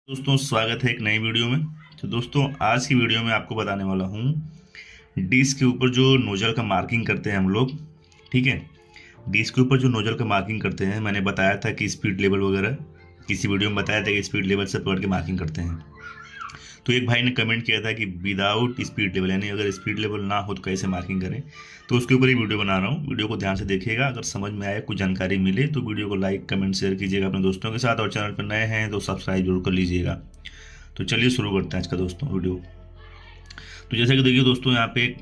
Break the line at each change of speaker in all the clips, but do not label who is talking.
दोस्तों स्वागत है एक नई वीडियो में। तो दोस्तों आज की वीडियो में आपको बताने वाला हूँ डिश के ऊपर जो नोजल का मार्किंग करते हैं हम लोग। ठीक है, डिश के ऊपर जो नोजल का मार्किंग करते हैं, मैंने बताया था कि स्पीड लेवल वगैरह किसी वीडियो में बताया था कि स्पीड लेवल से पकड़ के मार्किंग करते हैं। तो एक भाई ने कमेंट किया था कि विदाउट स्पीड लेवल, यानी अगर स्पीड लेवल ना हो तो कैसे मार्किंग करें। तो उसके ऊपर ही वीडियो बना रहा हूँ। वीडियो को ध्यान से देखिएगा, अगर समझ में आए, कुछ जानकारी मिले तो वीडियो को लाइक कमेंट शेयर कीजिएगा अपने दोस्तों के साथ, और चैनल पर नए हैं तो सब्सक्राइब जरूर कर लीजिएगा। तो चलिए शुरू करते हैं आज का दोस्तों वीडियो। तो जैसे कि देखिए दोस्तों, यहाँ पे एक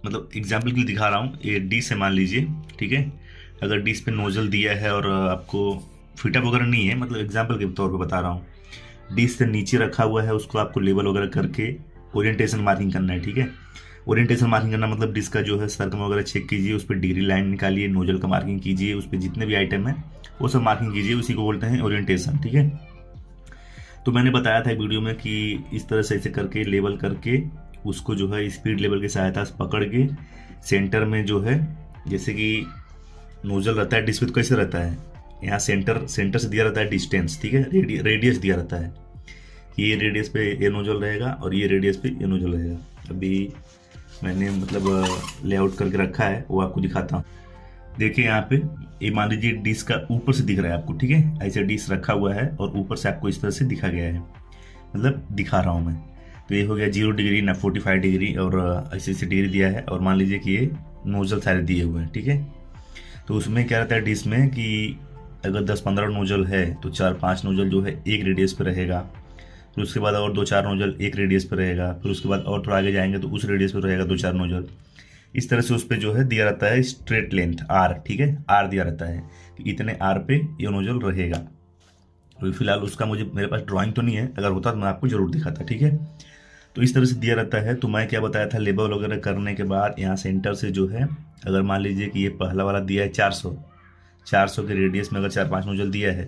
मतलब एग्जाम्पल के लिए दिखा रहा हूँ। ये डिश है मान लीजिए, ठीक है। अगर डिश पे नोजल दिया है और आपको फिटअप वगैरह नहीं है, मतलब एग्जाम्पल के तौर पे बता रहा हूँ। डिश से नीचे रखा हुआ है, उसको आपको लेबल वगैरह करके ओरिएंटेशन मार्किंग करना है। ठीक है, ओरिएंटेशन मार्किंग करना मतलब डिश का जो है सर्कल वगैरह चेक कीजिए, उस पर डिग्री लाइन निकालिए, नोजल का मार्किंग कीजिए, उस पर जितने भी आइटम है वो सब मार्किंग कीजिए, उसी को बोलते हैं ओरिएंटेशन। ठीक है, तो मैंने बताया था एक वीडियो में कि इस तरह से ऐसे करके लेबल करके उसको जो है स्पीड लेवल की सहायता से पकड़ के सेंटर में जो है, जैसे कि नोजल रहता है डिश पे तो कैसे रहता है, यहाँ सेंटर सेंटर से दिया रहता है डिस्टेंस। ठीक है, रेडियस दिया रहता है कि ये रेडियस पे ये नोजल रहेगा और ये रेडियस पे ये नोजल रहेगा। अभी मैंने मतलब लेआउट करके रखा है, वो आपको दिखाता हूँ। देखिए यहाँ पे ये मान लीजिए डिश का ऊपर से दिख रहा है आपको। ठीक है, ऐसे डिश रखा हुआ है और ऊपर से आपको इस तरह से दिखा गया है, मतलब दिखा रहा हूँ मैं। तो ये हो गया 0 डिग्री ना 45 डिग्री, और ऐसे ऐसे डिग्री दिया है। और मान लीजिए कि ये नोजल सारे दिए हुए हैं। ठीक है, तो उसमें क्या रहता है डिश में कि अगर 10-15 नोजल है तो 4-5 नोजल जो है एक रेडियस पे रहेगा, फिर उसके बाद और 2-4 नोजल एक रेडियस पे रहेगा, फिर उसके बाद और थोड़ा आगे जाएंगे तो उस रेडियस पे रहेगा 2-4 नोजल। इस तरह से उस पर जो है दिया रहता है स्ट्रेट लेंथ आर। ठीक है, आर दिया रहता है कि इतने आर पे ये नोजल रहेगा। तो फिलहाल उसका मेरे पास ड्राइंग तो नहीं है, अगर होता तो मैं आपको जरूर दिखाता। ठीक है, तो इस तरह से दिया रहता है। तो मैं क्या बताया था, लेबल वगैरह करने के बाद यहाँ सेंटर से जो है, अगर मान लीजिए कि ये पहला वाला दिया है 400 के रेडियस में अगर 4-5 नोजल दिया है,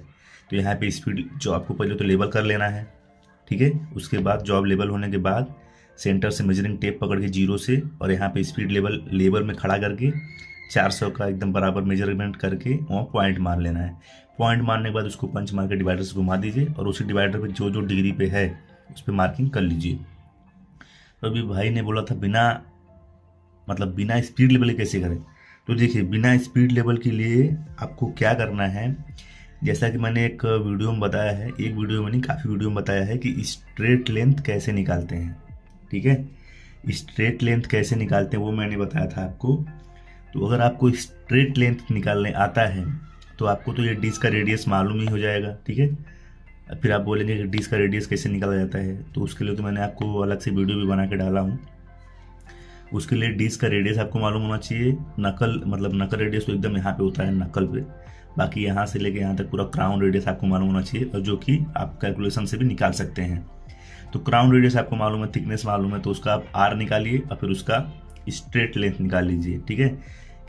तो यहाँ पे स्पीड जो आपको पहले तो लेबल कर लेना है। ठीक है, उसके बाद जॉब लेबल होने के बाद सेंटर से मेजरिंग टेप पकड़ के 0 से, और यहाँ पे स्पीड लेबल में खड़ा करके 400 का एकदम बराबर मेजरमेंट करके वहाँ पॉइंट मार लेना है। पॉइंट मारने के बाद उसको पंच मार के डिवाइडर से घुमा दीजिए, और उसी डिवाइडर पे जो जो डिग्री पे है उस पर मार्किंग कर लीजिए। तो अभी भाई ने बोला था बिना स्पीड लेवल के कैसे करें। तो देखिए, बिना स्पीड लेवल के लिए आपको क्या करना है, जैसा कि मैंने एक वीडियो में बताया है, एक वीडियो में नहीं काफ़ी वीडियो में बताया है कि स्ट्रेट लेंथ कैसे निकालते हैं। ठीक है, स्ट्रेट लेंथ कैसे निकालते हैं वो मैंने बताया था आपको। तो अगर आपको स्ट्रेट लेंथ निकालने आता है तो आपको तो ये डिस्क का रेडियस मालूम ही हो जाएगा। ठीक है, फिर आप बोलेंगे कि डिस्क का रेडियस कैसे निकाला जाता है, तो उसके लिए तो मैंने आपको अलग से वीडियो भी बना के डाला हूँ। उसके लिए डिस्क का रेडियस आपको मालूम होना चाहिए। नकल रेडियस तो एकदम यहाँ पे होता है नकल पे, बाकी यहाँ से लेके यहाँ तक पूरा क्राउन रेडियस आपको मालूम होना चाहिए, और जो कि आप कैलकुलेशन से भी निकाल सकते हैं। तो क्राउन रेडियस आपको मालूम है, थिकनेस मालूम है, तो उसका आप आर निकालिए और फिर उसका स्ट्रेट लेंथ निकाल लीजिए। ठीक है,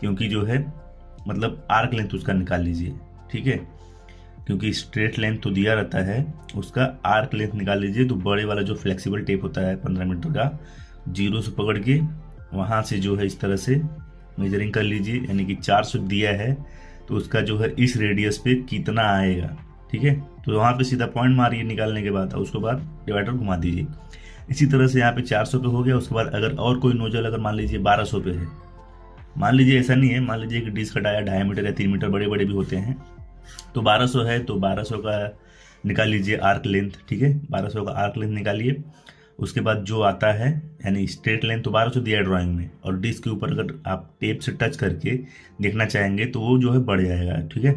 क्योंकि जो है मतलब आर्क लेंथ उसका निकाल लीजिए। ठीक है, क्योंकि स्ट्रेट लेंथ तो दिया रहता है, उसका आर्क लेंथ निकाल लीजिए। तो बड़े वाला जो फ्लेक्सिबल टेप होता है 15 मीटर का, 0 से पकड़ के वहाँ से जो है इस तरह से मेजरिंग कर लीजिए, यानी कि 400 दिया है तो उसका जो है इस रेडियस पे कितना आएगा। ठीक है, तो वहाँ पे सीधा पॉइंट मारिए निकालने के बाद, और उसके बाद डिवाइडर घुमा दीजिए। इसी तरह से यहाँ पे 400 पे हो गया। उसके बाद अगर और कोई नोजल अगर मान लीजिए 1200 पे है, मान लीजिए ऐसा नहीं है, मान लीजिए कि डिस्क का डायमीटर या 3 मीटर, बड़े बड़े भी होते हैं, तो 1200 है तो 1200 का निकाल लीजिए आर्क लेंथ। ठीक है, 1200 का आर्क लेंथ निकालिए। उसके बाद जो आता है, यानी स्ट्रेट लेंथ तो 1200 दिया है ड्राइंग में, और डिस्क के ऊपर अगर आप टेप से टच करके देखना चाहेंगे तो वो जो है बढ़ जाएगा। ठीक है,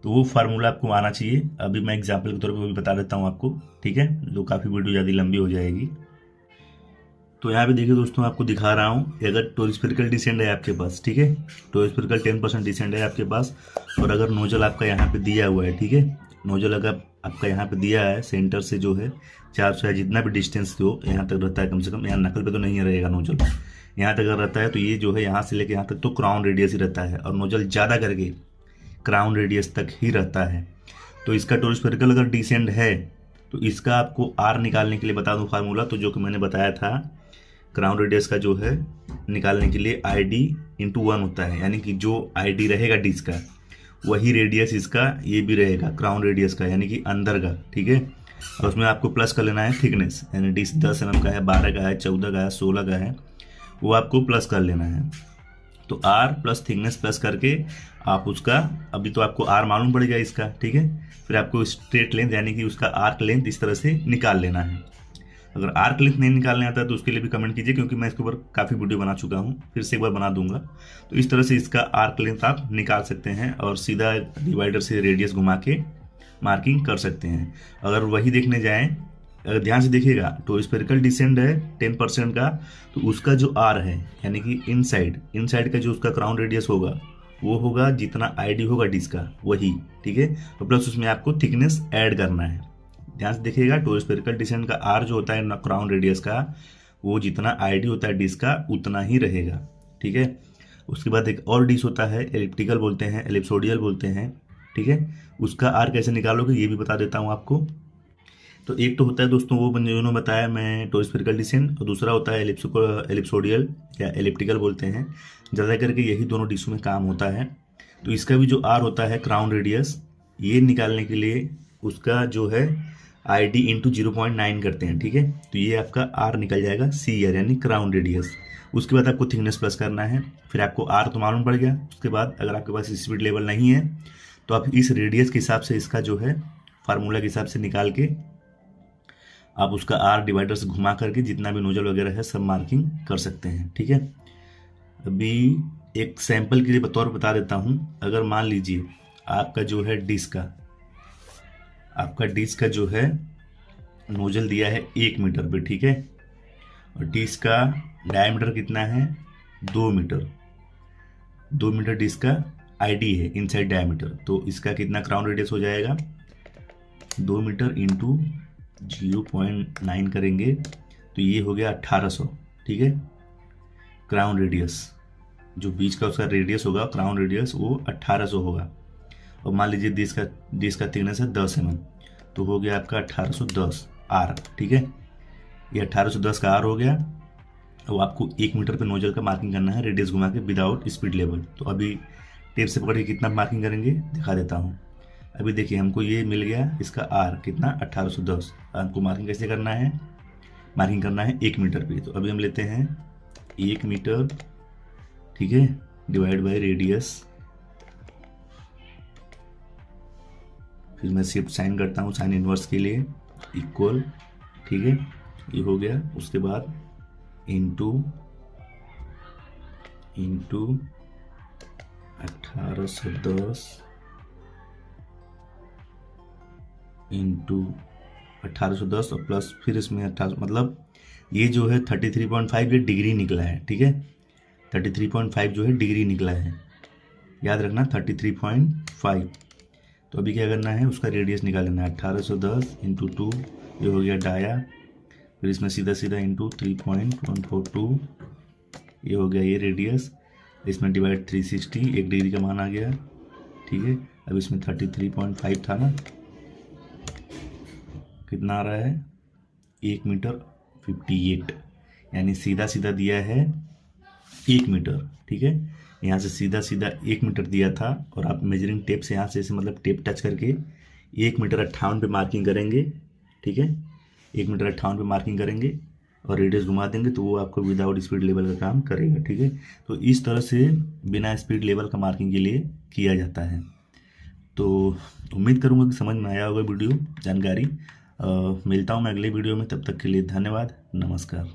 तो वो फार्मूला आपको आना चाहिए। अभी मैं एग्जाम्पल के तौर पे वो भी बता देता हूँ आपको। ठीक है, जो काफ़ी वीडियो ज़्यादा लंबी हो जाएगी। तो यहाँ पे देखिए दोस्तों, आपको दिखा रहा हूँ, अगर टोरिस्फेरिकल डिसेंड है आपके पास, ठीक है, टोरिस्फेरिकल 10% डिसेंड है आपके पास, और अगर नोजल आपका यहाँ पे दिया हुआ है, ठीक है, नोजल अगर आपका यहाँ पे दिया है सेंटर से जो है 400 या जितना भी डिस्टेंस हो यहाँ तक रहता है, कम से कम यहाँ नकल पे तो नहीं रहेगा नोजल, यहाँ तक अगर रहता है तो ये जो है यहाँ से लेकर यहाँ तक तो क्राउन रेडियस ही रहता है, और नोजल ज़्यादा करके क्राउन रेडियस तक ही रहता है। तो इसका टोरिस्फेरिकल अगर डिसेंड है तो इसका आपको आर निकालने के लिए बता दूं फार्मूला, तो जो कि मैंने बताया था, क्राउन रेडियस का जो है निकालने के लिए ID/1 होता है, यानी कि जो ID रहेगा डिस्क का वही रेडियस इसका ये भी रहेगा क्राउन रेडियस का, यानी कि अंदर का। ठीक है, और उसमें आपको प्लस कर लेना है थिकनेस, यानी डिस्क 10 mm का है, 12 का है, 14 का है, 16 का है, वो आपको प्लस कर लेना है। तो आर प्लस थिकनेस प्लस करके आप उसका, अभी तो आपको आर मालूम पड़ेगा इसका, ठीक है। फिर आपको स्ट्रेट लेंथ यानी कि उसका आर्क लेंथ इस तरह से निकाल लेना है। अगर आर्क लेंथ नहीं निकालने आता है तो उसके लिए भी कमेंट कीजिए, क्योंकि मैं इसके ऊपर काफ़ी वीडियो बना चुका हूँ, फिर से एक बार बना दूंगा। तो इस तरह से इसका आर्क लेंथ आप निकाल सकते हैं और सीधा डिवाइडर से रेडियस घुमा के मार्किंग कर सकते हैं। अगर वही देखने जाएं, अगर ध्यान से देखिएगा तो स्पेरिकल डिसेंट है 10% का, तो उसका जो आर है यानी कि इनसाइड का जो उसका क्राउन रेडियस होगा वो होगा जितना आईडी होगा डिस्क का वही, ठीक है। और प्लस उसमें आपको थिकनेस ऐड करना है। ध्यान से देखिएगा, तो स्पेरिकल डिसेंट का आर जो होता है क्राउन रेडियस का, वो जितना आईडी होता है डिस्क का उतना ही रहेगा, ठीक है। उसके बाद एक और डिस्क होता है, एलिप्टिकल बोलते हैं, एलिप्सोडियल बोलते हैं, ठीक है। उसका आर कैसे निकालोगे ये भी बता देता हूँ आपको। तो एक तो होता है दोस्तों वो उन्होंने बताया मैं, तो स्पेरिकल डिसेंट, और दूसरा होता है एलिप्सोडियल या एलिप्टिकल बोलते हैं। ज़्यादा करके यही दोनों डिशों में काम होता है। तो इसका भी जो आर होता है क्राउन रेडियस, ये निकालने के लिए उसका जो है आई डी इंटू 0.9 करते हैं, ठीक है। तो ये आपका आर निकल जाएगा सी आर यानी क्राउन रेडियस। उसके बाद आपको थिकनेस प्लस करना है, फिर आपको आर तो मालूम पड़ गया। उसके बाद अगर आपके पास स्पीड लेवल नहीं है तो आप इस रेडियस के हिसाब से इसका जो है फार्मूला के हिसाब से निकाल के आप उसका आर डिवाइडर से घुमा करके जितना भी नोजल वगैरह है सब मार्किंग कर सकते हैं, ठीक है। अभी एक सैंपल के लिए बतौर बता देता हूँ। अगर मान लीजिए आपका जो है आपका डिस्क का जो है नोजल दिया है 1 मीटर पे, ठीक है, और डिस्क का डायमीटर कितना है 2 मीटर। 2 मीटर डिस्क का आईडी है इनसाइड डायमीटर, तो इसका कितना क्राउन रेडियस हो जाएगा 2 मीटर इंटू 0.9 करेंगे तो ये हो गया 1800, ठीक है। क्राउन रेडियस जो बीच का उसका रेडियस होगा क्राउन रेडियस वो 1800 होगा। और मान लीजिए डिस्क का थिकनेस है 10 mm, तो हो गया आपका 1810 आर, ठीक है। ये 1810 का आर हो गया। अब आपको 1 मीटर पे नोजल का मार्किंग करना है रेडियस घुमा के विदाउट स्पीड लेवल। तो अभी टेप से पकड़ के कितना मार्किंग करेंगे दिखा देता हूँ। अभी देखिए हमको ये मिल गया, इसका आर कितना 1810। हमको मार्किंग कैसे करना है, मार्किंग करना है 1 मीटर पे। तो अभी हम लेते हैं 1 मीटर, ठीक है, डिवाइड बाय रेडियस, फिर मैं शिफ्ट साइन करता हूँ साइन इनवर्स के लिए, इक्वल, ठीक है, ये हो गया। उसके बाद इंटू 1810 इंटू 1810 और प्लस फिर इसमें 18, मतलब ये जो है 33.5 ये डिग्री निकला है, ठीक है। 33.5 जो है डिग्री निकला है, याद रखना 33.5। तो अभी क्या करना है, उसका रेडियस निकाल लेना है 1810 इंटू 2, ये हो गया डाया, फिर इसमें सीधा सीधा इंटू 3.142, ये हो गया ये रेडियस, इसमें डिवाइड 360, 1 डिग्री का मान आ गया, ठीक है। अब इसमें 33.5 था ना, कितना आ रहा है 1 मीटर 58, यानी सीधा सीधा दिया है 1 मीटर, ठीक है। यहाँ से सीधा सीधा 1 मीटर दिया था और आप मेजरिंग टेप से यहाँ से मतलब टेप टच करके 1 मीटर 58 पे मार्किंग करेंगे, ठीक है। 1 मीटर 58 पे मार्किंग करेंगे और रेडियस घुमा देंगे तो वो आपको विदाउट स्पीड लेवल का काम करेगा, ठीक है। तो इस तरह से बिना स्पीड लेवल का मार्किंग के लिए किया जाता है। तो उम्मीद करूँगा कि समझ में आया होगा वीडियो जानकारी। मिलता हूँ मैं अगले वीडियो में, तब तक के लिए धन्यवाद, नमस्कार।